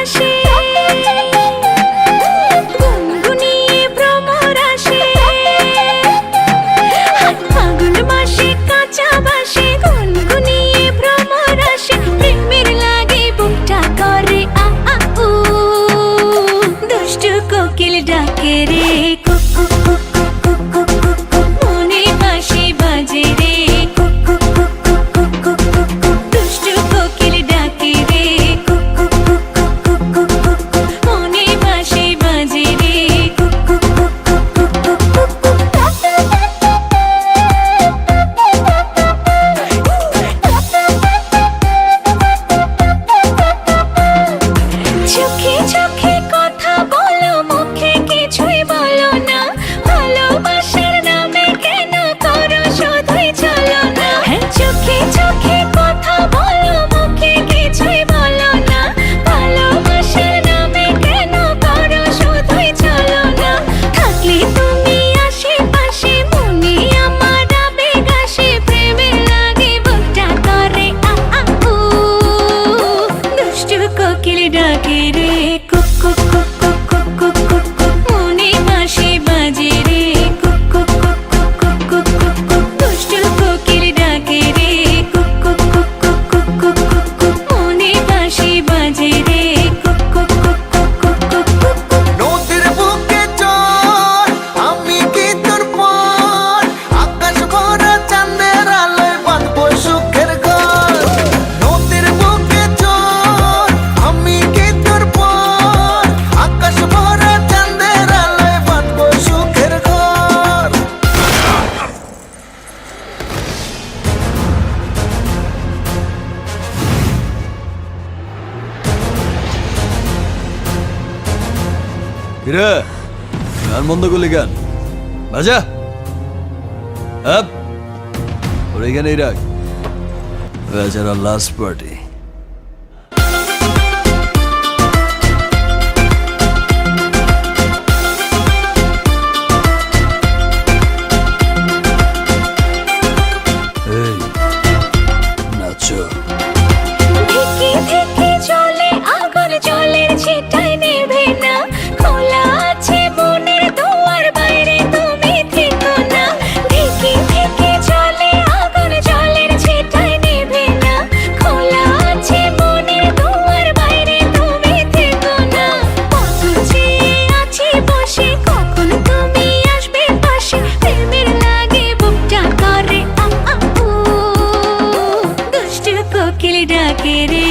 আসে, গুনগুনিয়ে ভ্রমর আসে। ফাগুন মাসে কাঁচা বাসে, গুনগুনিয়ে ভ্রমর আসে। প্রেমের লাগে বুকটা করে আ আ উ, দুষ্টু কোকিল ডাকে রে cook cook cook cook cook cook cook cook. মনে বাঁশি বাজে রে cook cook cook cook cook cook cook cook. দুষ্টু কোকিল ডাকে রে cook cook cook cook cook cook cook cook. মনে বাঁশি বাজে রে cook cook cook cook cook cook cook cook. চোখে চোখে কথা বলো, মুখে কিছুই বলো না। ভালোবাসার নামে কেন করো শুধুই চলো না। চোখে চোখে কথা বলো, মুখে কিছুই বলো না। ভালোবাসার নামে কেন করো শুধুই চলো না। থাকলে তুমি আশেপাশে, মনে আমার আবেগ আসে। প্রেমের লাগে বুকটা করে আ আ উ, দুষ্টু কোকিল ডাকে রে cook cook cook cook cook cook cook cook. মনে বাঁশি বাজে রে cook cook cook cook cook cook cook cook. দুষ্টু কোকিল ডাকে রে cook cook cook cook cook cook cook cook. মনে বাঁশি বাজে রে cook cook cook cook cook cook cook cook. নদীর বুকে চল, আমি কি তোর পর? আকাশ ভরা চাঁদের আলোয় বাঁধবো সুখের ঘর। নদীর বুকে চল, আমি কি তোর পর? আকাশ ভরা চাঁদের আলোয় বাঁধবো সুখের ঘর। কিরে গান বন্ধ করলি গান বাজা আপ ওর এখানেই রাখ, বেচারা লাস্ট পার্টি। এই নাচো। ধিকি ধিকি চলে আগুন, জলের ছিটায় নেভে না। খোলা আছে মনের দুয়ার, বাইরে তুমি থেকো না। ধিকি ধিকি চলে আগুন, জলের ছিটায় নেভে না। খোলা আছে মনের দুয়ার, বাইরে তুমি থেকো না। কত চেয়ে আছি বসে, কখন তুমি আসবে পাশে। প্রেমের লাগে বুকটা করে আ আ উ, দুষ্টু কোকিল ডাকে রে